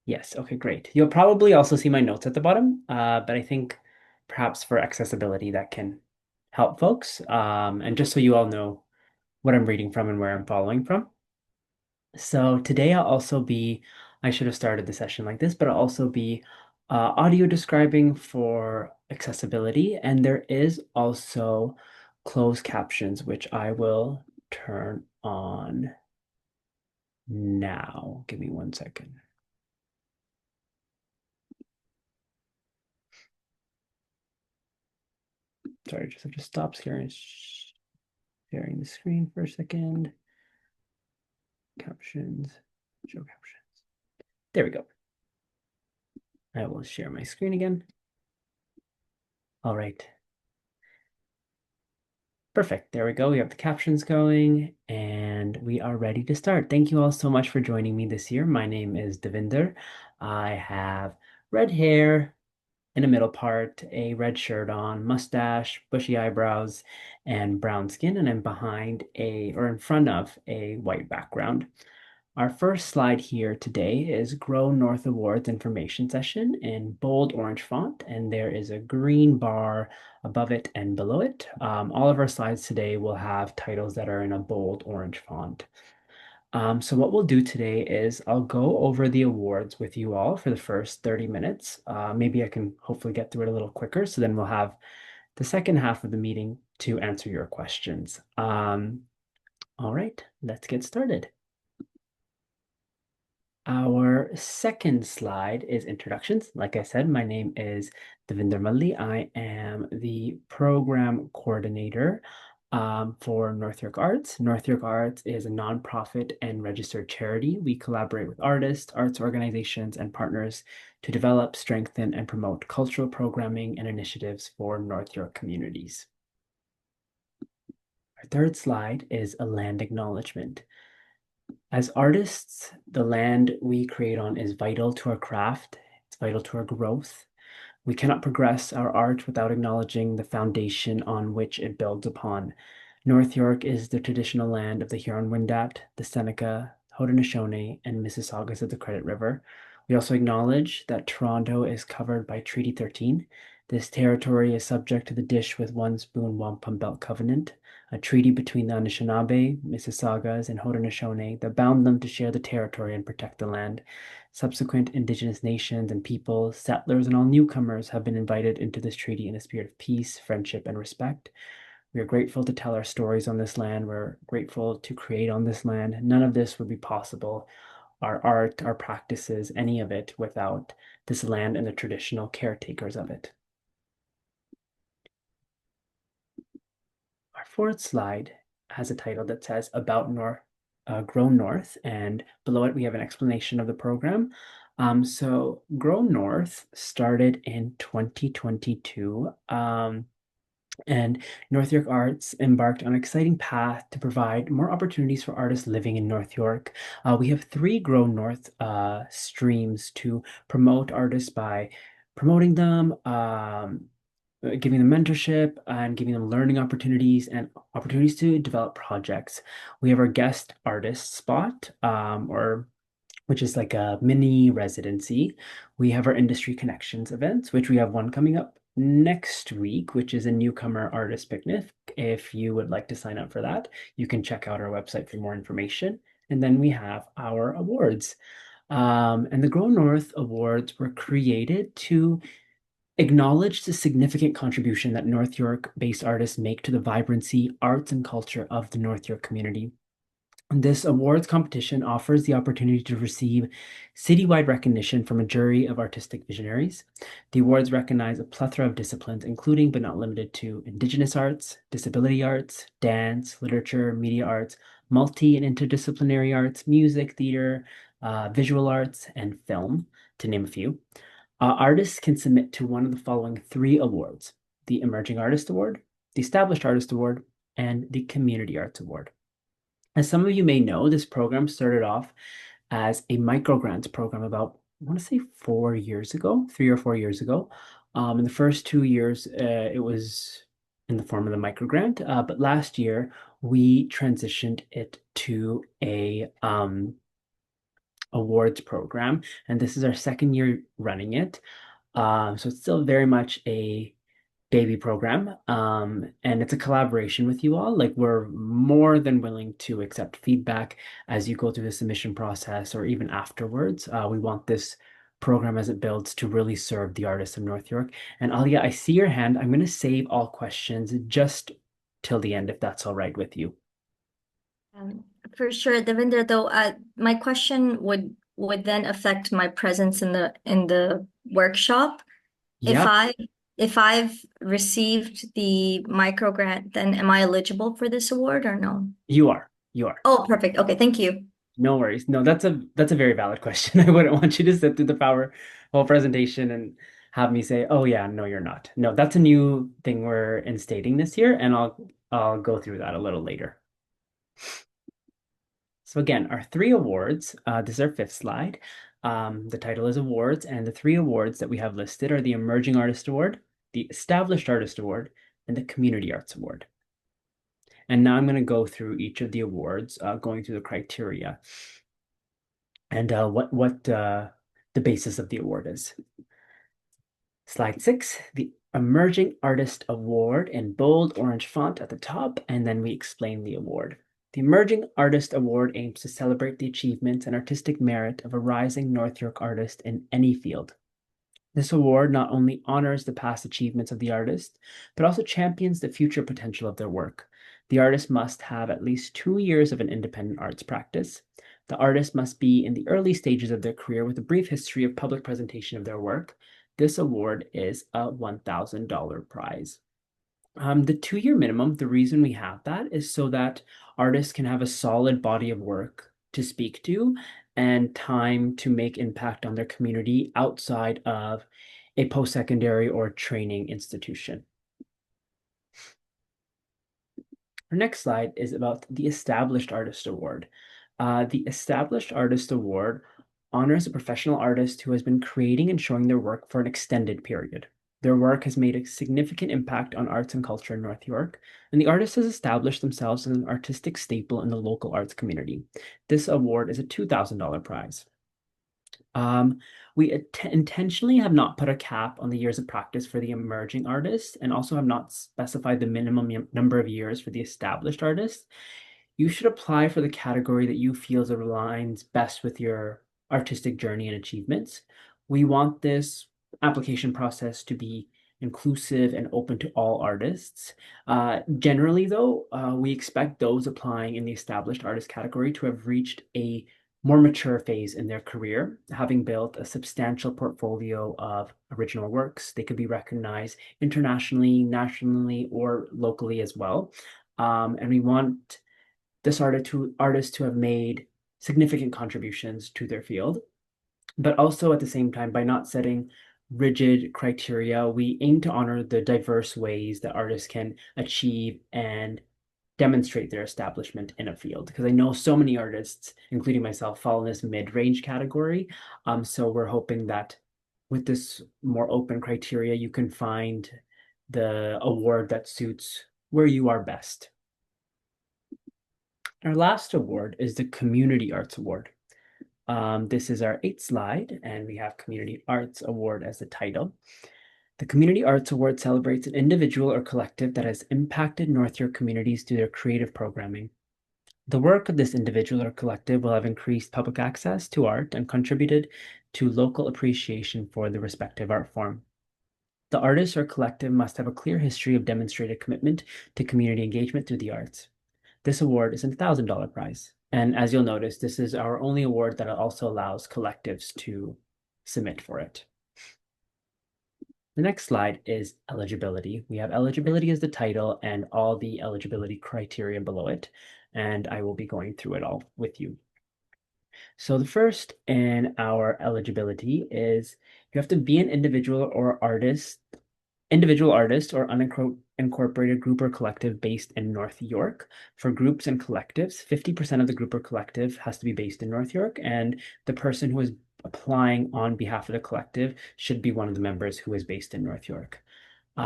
Yes, okay, great. You'll probably also see my notes at the bottom, but I think perhaps for accessibility that can help folks. And just so you all know what I'm reading from and where I'm following from. So today I should have started the session like this, but I'll also be audio describing for accessibility. And there is also closed captions, which I will turn on now. Give me 1 second. Sorry, just have to stop sharing the screen for a second. Captions, show captions. There we go. I will share my screen again. All right. Perfect. There we go. We have the captions going and we are ready to start. Thank you all so much for joining me this year. My name is Devinder. I have red hair in the middle part, a red shirt on, mustache, bushy eyebrows, and brown skin, and I'm in front of a white background. Our first slide here today is Grow North Awards information session in bold orange font, and there is a green bar above it and below it. All of our slides today will have titles that are in a bold orange font. So what we'll do today is I'll go over the awards with you all for the first 30 minutes. Maybe I can hopefully get through it a little quicker, so then we'll have the second half of the meeting to answer your questions. All right, let's get started. Our second slide is introductions. Like I said, my name is Devinder Malli. I am the program coordinator for North York Arts. North York Arts is a nonprofit and registered charity. We collaborate with artists, arts organizations, and partners to develop, strengthen, and promote cultural programming and initiatives for North York communities. Our third slide is a land acknowledgement. As artists, the land we create on is vital to our craft, it's vital to our growth. We cannot progress our art without acknowledging the foundation on which it builds upon. North York is the traditional land of the Huron-Wendat, the Seneca, Haudenosaunee, and Mississaugas of the Credit River. We also acknowledge that Toronto is covered by Treaty 13. This territory is subject to the Dish with One Spoon Wampum Belt Covenant, a treaty between the Anishinaabe, Mississaugas, and Haudenosaunee that bound them to share the territory and protect the land. Subsequent Indigenous nations and peoples, settlers, and all newcomers have been invited into this treaty in a spirit of peace, friendship, and respect. We are grateful to tell our stories on this land. We're grateful to create on this land. None of this would be possible, our art, our practices, any of it, without this land and the traditional caretakers of it. Our fourth slide has a title that says About North, Grow North, and below it we have an explanation of the program. So Grow North started in 2022. And North York Arts embarked on an exciting path to provide more opportunities for artists living in North York. We have three Grow North streams to promote artists by promoting them, giving them mentorship, and giving them learning opportunities and opportunities to develop projects. We have our guest artist spot, or which is like a mini residency. We have our industry connections events, which we have one coming up next week, which is a newcomer artist picnic. If you would like to sign up for that, you can check out our website for more information. And then we have our awards. And the Grow North Awards were created to acknowledge the significant contribution that North York-based artists make to the vibrancy, arts, and culture of the North York community. This awards competition offers the opportunity to receive citywide recognition from a jury of artistic visionaries. The awards recognize a plethora of disciplines, including but not limited to Indigenous arts, disability arts, dance, literature, media arts, multi and interdisciplinary arts, music, theater, visual arts, and film, to name a few. Artists can submit to one of the following three awards: the Emerging Artist Award, the Established Artist Award, and the Community Arts Award. As some of you may know, this program started off as a microgrants program about, I want to say 4 years ago, 3 or 4 years ago. In the first 2 years, it was in the form of the microgrant, but last year we transitioned it to awards program, and this is our second year running it. So it's still very much a baby program, and it's a collaboration with you all. Like we're more than willing to accept feedback as you go through the submission process or even afterwards. We want this program as it builds to really serve the artists of North York. And Alia, I see your hand. I'm going to save all questions just till the end, if that's all right with you. Um, for sure, Devinder, though, my question would then affect my presence in the workshop. If Yep, I if I've received the micro grant, then am I eligible for this award or no? you are. You are. Oh, perfect. Okay, thank you. No worries. No, that's a very valid question. I wouldn't want you to sit through the power whole presentation and have me say, "Oh yeah, no, you're not." No, that's a new thing we're instating this year, and I'll go through that a little later. So again, our three awards. This is our fifth slide. The title is awards, and the three awards that we have listed are the Emerging Artist Award, the Established Artist Award, and the Community Arts Award. And now I'm going to go through each of the awards, going through the criteria and what the basis of the award is. Slide 6, the Emerging Artist Award in bold orange font at the top, and then we explain the award. The Emerging Artist Award aims to celebrate the achievements and artistic merit of a rising North York artist in any field. This award not only honors the past achievements of the artist, but also champions the future potential of their work. The artist must have at least 2 years of an independent arts practice. The artist must be in the early stages of their career with a brief history of public presentation of their work. This award is a $1,000 prize. The 2 year minimum, the reason we have that is so that artists can have a solid body of work to speak to and time to make impact on their community outside of a post-secondary or training institution. Our next slide is about the Established Artist Award. The Established Artist Award honors a professional artist who has been creating and showing their work for an extended period. Their work has made a significant impact on arts and culture in North York, and the artist has established themselves as an artistic staple in the local arts community. This award is a $2,000 prize. Um, we intentionally have not put a cap on the years of practice for the emerging artists and also have not specified the minimum number of years for the established artists. You should apply for the category that you feel aligns best with your artistic journey and achievements. We want this application process to be inclusive and open to all artists. Generally, though, we expect those applying in the established artist category to have reached a more mature phase in their career, having built a substantial portfolio of original works. They could be recognized internationally, nationally, or locally as well. And we want this artist to have made significant contributions to their field, but also at the same time, by not setting rigid criteria, we aim to honor the diverse ways that artists can achieve and demonstrate their establishment in a field. Because I know so many artists, including myself, fall in this mid-range category. So we're hoping that with this more open criteria, you can find the award that suits where you are best. Our last award is the Community Arts Award. This is our eighth slide, and we have Community Arts Award as the title. The Community Arts Award celebrates an individual or collective that has impacted North York communities through their creative programming. The work of this individual or collective will have increased public access to art and contributed to local appreciation for the respective art form. The artist or collective must have a clear history of demonstrated commitment to community engagement through the arts. This award is a $1,000 prize. And as you'll notice, this is our only award that also allows collectives to submit for it. The next slide is eligibility. We have eligibility as the title and all the eligibility criteria below it. And I will be going through it all with you. So the first in our eligibility is you have to be an individual artist or unincorporated group or collective based in North York. For groups and collectives, 50% of the group or collective has to be based in North York, and the person who is applying on behalf of the collective should be one of the members who is based in North York.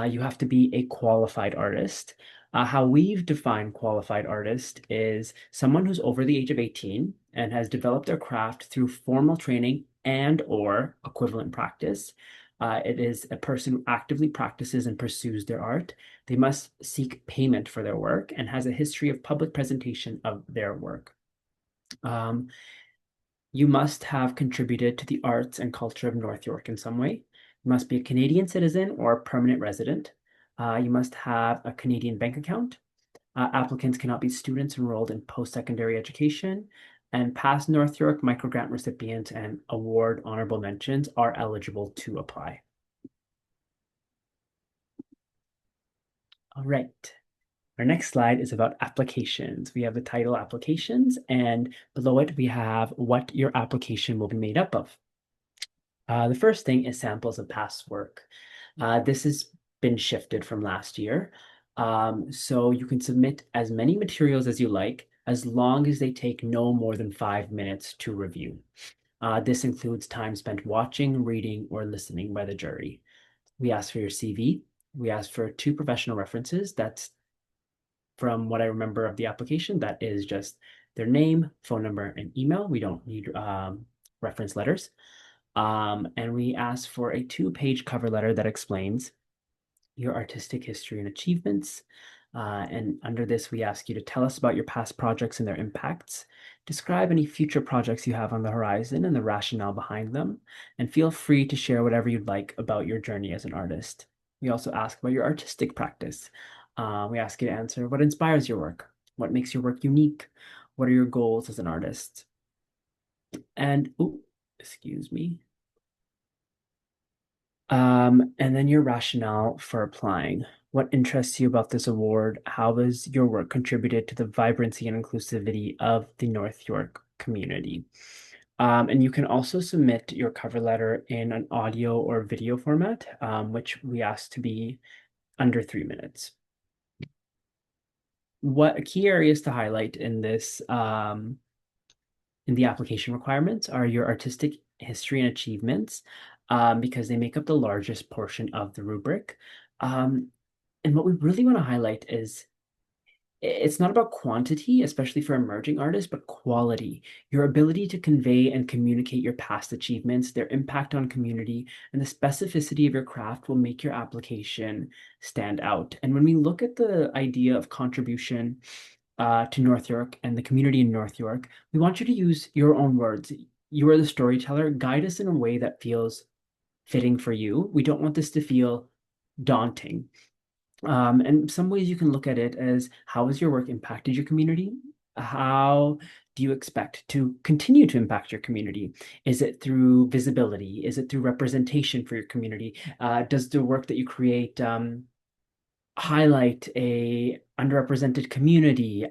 You have to be a qualified artist. How we've defined qualified artist is someone who's over the age of 18 and has developed their craft through formal training and or equivalent practice. It is a person who actively practices and pursues their art. They must seek payment for their work and has a history of public presentation of their work. Um, you must have contributed to the arts and culture of North York in some way. You must be a Canadian citizen or a permanent resident. You must have a Canadian bank account. Applicants cannot be students enrolled in post-secondary education, and past North York microgrant recipients and award honorable mentions are eligible to apply. All right. Our next slide is about applications. We have the title applications, and below it we have what your application will be made up of. The first thing is samples of past work. This has been shifted from last year. So you can submit as many materials as you like, as long as they take no more than 5 minutes to review. This includes time spent watching, reading, or listening by the jury. We ask for your CV. We ask for 2 professional references. That's from what I remember of the application. That is just their name, phone number, and email. We don't need reference letters. And we ask for a 2-page cover letter that explains your artistic history and achievements. And under this, we ask you to tell us about your past projects and their impacts. Describe any future projects you have on the horizon and the rationale behind them. And feel free to share whatever you'd like about your journey as an artist. We also ask about your artistic practice. We ask you to answer what inspires your work, what makes your work unique, what are your goals as an artist. And, oh, excuse me. And then your rationale for applying. What interests you about this award? How has your work contributed to the vibrancy and inclusivity of the North York community? And you can also submit your cover letter in an audio or video format, which we ask to be under 3 minutes. What key areas to highlight in this in the application requirements are your artistic history and achievements, because they make up the largest portion of the rubric. Um, and what we really want to highlight is it's not about quantity, especially for emerging artists, but quality. Your ability to convey and communicate your past achievements, their impact on community, and the specificity of your craft will make your application stand out. And when we look at the idea of contribution to North York and the community in North York, we want you to use your own words. You are the storyteller. Guide us in a way that feels fitting for you. We don't want this to feel daunting. And some ways you can look at it as how has your work impacted your community? How do you expect to continue to impact your community? Is it through visibility? Is it through representation for your community? Does the work that you create highlight a underrepresented community?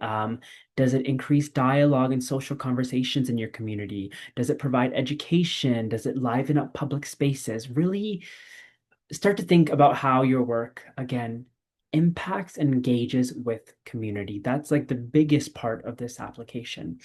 Does it increase dialogue and social conversations in your community? Does it provide education? Does it liven up public spaces? Really start to think about how your work, again, impacts and engages with community. That's like the biggest part of this application.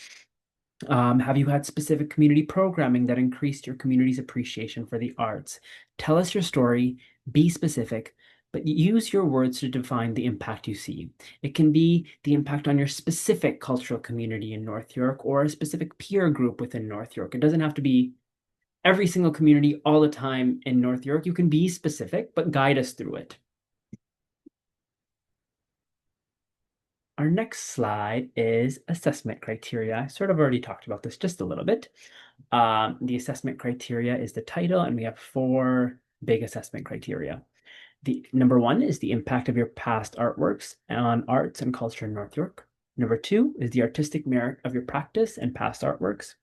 Have you had specific community programming that increased your community's appreciation for the arts? Tell us your story, be specific, but use your words to define the impact you see. It can be the impact on your specific cultural community in North York or a specific peer group within North York. It doesn't have to be every single community all the time in North York. You can be specific, but guide us through it. Our next slide is assessment criteria. I sort of already talked about this just a little bit. The assessment criteria is the title, and we have 4 big assessment criteria. The number 1 is the impact of your past artworks on arts and culture in North York. Number 2 is the artistic merit of your practice and past artworks.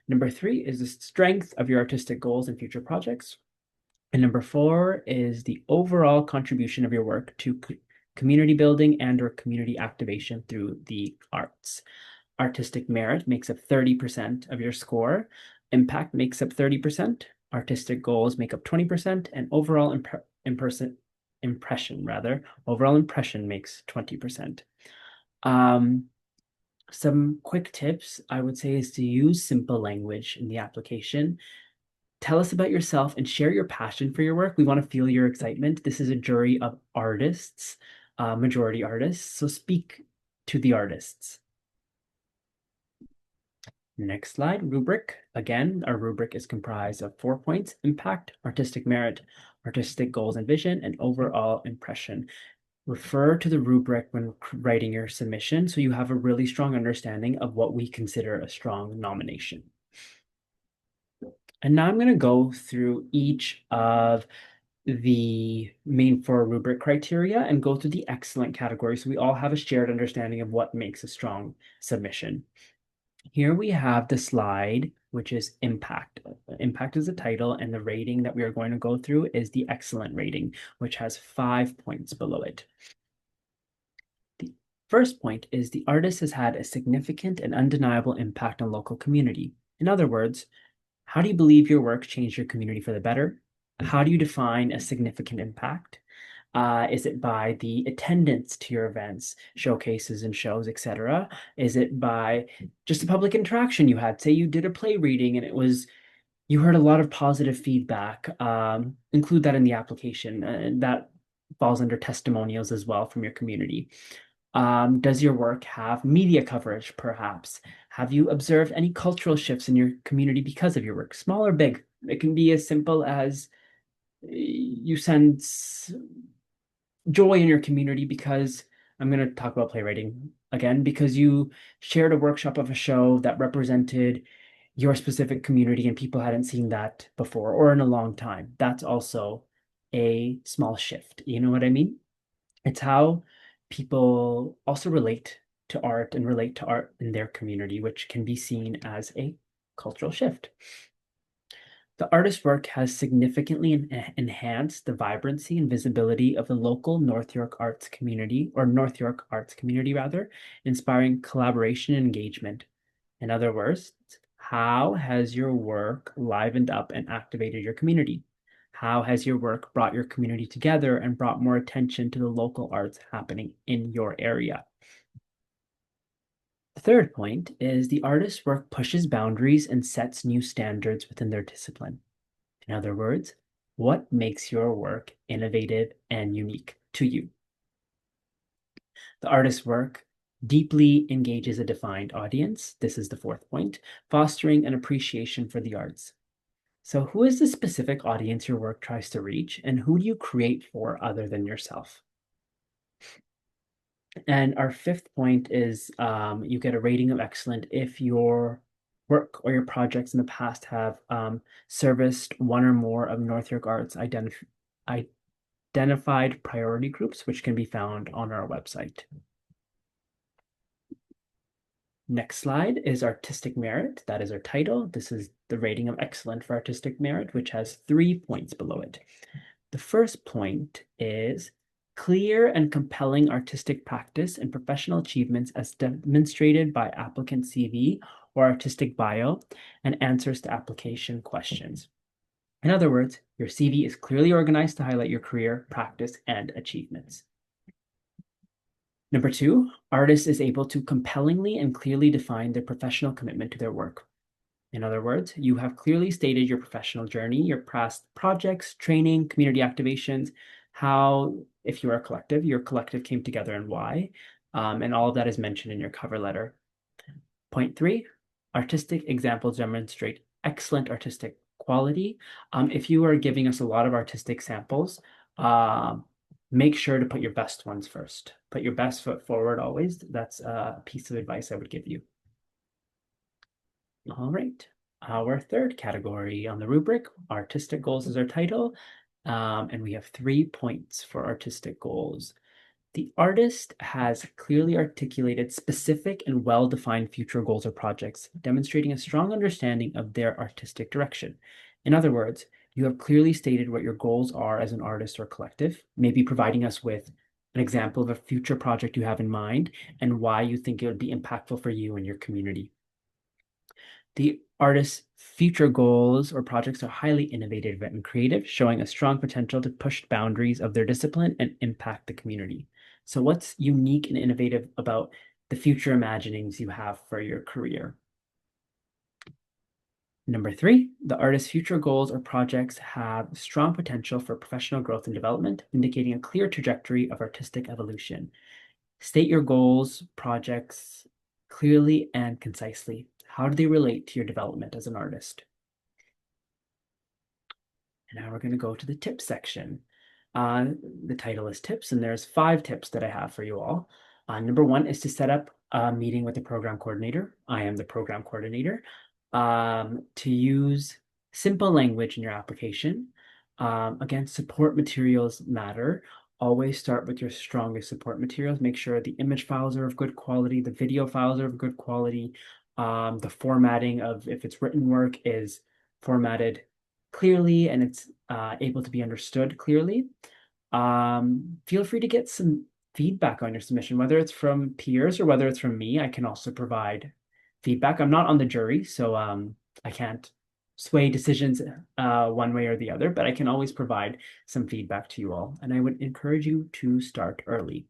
Number 3 is the strength of your artistic goals and future projects. And number 4 is the overall contribution of your work to community building and or community activation through the arts. Artistic merit makes up 30% of your score. Impact makes up 30%. Artistic goals make up 20%, and overall overall impression makes 20%. Some quick tips I would say is to use simple language in the application. Tell us about yourself and share your passion for your work. We want to feel your excitement. This is a jury of artists, majority artists, so speak to the artists. Next slide, rubric. Again, our rubric is comprised of 4 points: impact, artistic merit, artistic goals and vision, and overall impression. Refer to the rubric when writing your submission so you have a really strong understanding of what we consider a strong nomination. And now I'm going to go through each of the main four rubric criteria and go through the excellent category so we all have a shared understanding of what makes a strong submission. Here we have the slide, which is impact. Impact is the title, and the rating that we are going to go through is the excellent rating, which has 5 points below it. The first point is the artist has had a significant and undeniable impact on local community. In other words, how do you believe your work changed your community for the better? How do you define a significant impact? Is it by the attendance to your events, showcases and shows, etc.? Is it by just the public interaction you had? Say you did a play reading and you heard a lot of positive feedback. Include that in the application. That falls under testimonials as well from your community. Does your work have media coverage, perhaps? Have you observed any cultural shifts in your community because of your work, small or big? It can be as simple as you sense joy in your community because I'm going to talk about playwriting again, because you shared a workshop of a show that represented your specific community and people hadn't seen that before or in a long time. That's also a small shift. You know what I mean? It's how people also relate to art and relate to art in their community, which can be seen as a cultural shift. The artist's work has significantly enhanced the vibrancy and visibility of the local North York arts community, or North York arts community rather, inspiring collaboration and engagement. In other words, how has your work livened up and activated your community? How has your work brought your community together and brought more attention to the local arts happening in your area? The third point is the artist's work pushes boundaries and sets new standards within their discipline. In other words, what makes your work innovative and unique to you? The artist's work deeply engages a defined audience. This is the fourth point, fostering an appreciation for the arts. So, who is the specific audience your work tries to reach, and who do you create for other than yourself? And our fifth point is you get a rating of excellent if your work or your projects in the past have serviced one or more of North York Arts identified priority groups, which can be found on our website. Next slide is artistic merit. That is our title. This is the rating of excellent for artistic merit, which has 3 points below it. The first point is clear and compelling artistic practice and professional achievements as demonstrated by applicant CV or artistic bio and answers to application questions. In other words, your CV is clearly organized to highlight your career, practice, and achievements. Number two, artist is able to compellingly and clearly define their professional commitment to their work. In other words, you have clearly stated your professional journey, your past projects, training, community activations, how, if you are a collective, your collective came together and why, and all of that is mentioned in your cover letter. Point three, artistic examples demonstrate excellent artistic quality. If you are giving us a lot of artistic samples, make sure to put your best ones first. Put your best foot forward always. That's a piece of advice I would give you. All right. Our third category on the rubric, artistic goals is our title. And we have 3 points for artistic goals. The artist has clearly articulated specific and well-defined future goals or projects, demonstrating a strong understanding of their artistic direction. In other words, you have clearly stated what your goals are as an artist or collective, maybe providing us with an example of a future project you have in mind and why you think it would be impactful for you and your community. The artist's future goals or projects are highly innovative and creative, showing a strong potential to push boundaries of their discipline and impact the community. So what's unique and innovative about the future imaginings you have for your career? Number three, the artist's future goals or projects have strong potential for professional growth and development, indicating a clear trajectory of artistic evolution. State your goals, projects clearly and concisely. How do they relate to your development as an artist? And now we're going to go to the tips section. Uh, the title is tips, and there's 5 tips that I have for you all. Number 1 is to set up a meeting with the program coordinator. I am the program coordinator. To use simple language in your application. Again, support materials matter. Always start with your strongest support materials. Make sure the image files are of good quality, the video files are of good quality. The formatting of if it's written work is formatted clearly and it's able to be understood clearly. Feel free to get some feedback on your submission, whether it's from peers or whether it's from me. I can also provide feedback. I'm not on the jury, so I can't sway decisions one way or the other, but I can always provide some feedback to you all. And I would encourage you to start early.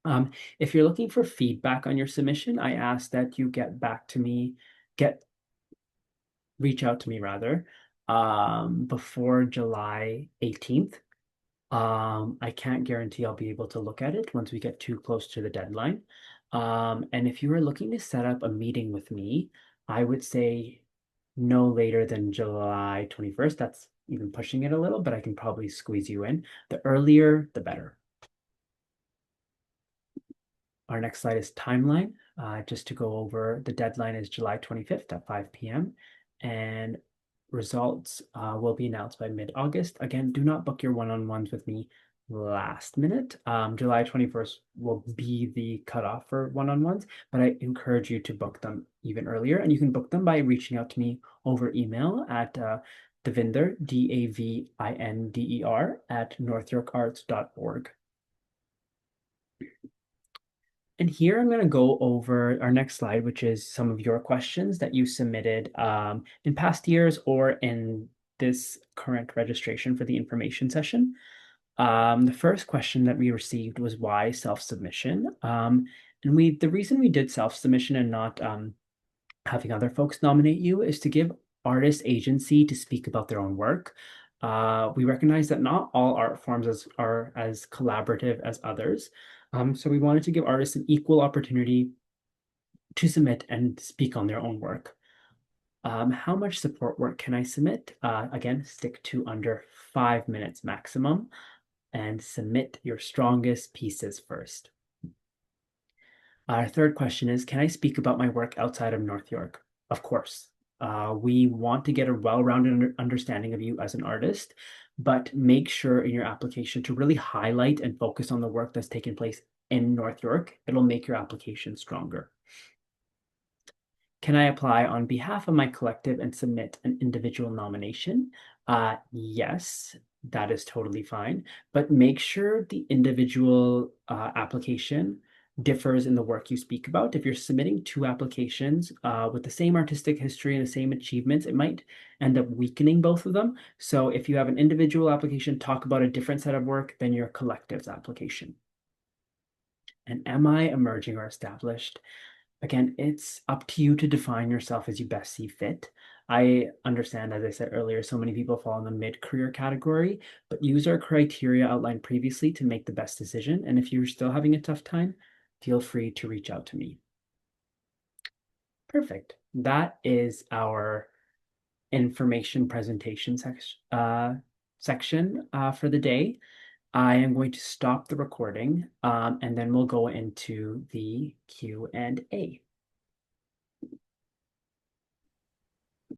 Um, if you're looking for feedback on your submission, I ask that you get back to me, get reach out to me rather, before July 18th. I can't guarantee I'll be able to look at it once we get too close to the deadline. And if you are looking to set up a meeting with me, I would say no later than July 21st. That's even pushing it a little, but I can probably squeeze you in. The earlier, the better. Our next slide is timeline. Just to go over, the deadline is July 25th at 5 p.m. and results will be announced by mid-August. Again, do not book your one-on-ones with me last minute. July 21st will be the cutoff for one-on-ones, but I encourage you to book them even earlier. And you can book them by reaching out to me over email at Davinder, Davinder, at northyorkarts.org. And here I'm going to go over our next slide, which is some of your questions that you submitted in past years or in this current registration for the information session. The first question that we received was why self-submission? And the reason we did self-submission and not having other folks nominate you is to give artists agency to speak about their own work. We recognize that not all art forms are as collaborative as others. So we wanted to give artists an equal opportunity to submit and speak on their own work. How much support work can I submit? Again, stick to under 5 minutes maximum and submit your strongest pieces first. Our third question is, can I speak about my work outside of North York? Of course. We want to get a well-rounded understanding of you as an artist, but make sure in your application to really highlight and focus on the work that's taken place in North York. It'll make your application stronger. Can I apply on behalf of my collective and submit an individual nomination? Yes, that is totally fine, but make sure the individual application differs in the work you speak about. If you're submitting 2 applications with the same artistic history and the same achievements, it might end up weakening both of them. So if you have an individual application, talk about a different set of work than your collective's application. And am I emerging or established? Again, it's up to you to define yourself as you best see fit. I understand, as I said earlier, so many people fall in the mid-career category, but use our criteria outlined previously to make the best decision. And if you're still having a tough time, feel free to reach out to me. Perfect. That is our information presentation section for the day. I am going to stop the recording and then we'll go into the Q&A.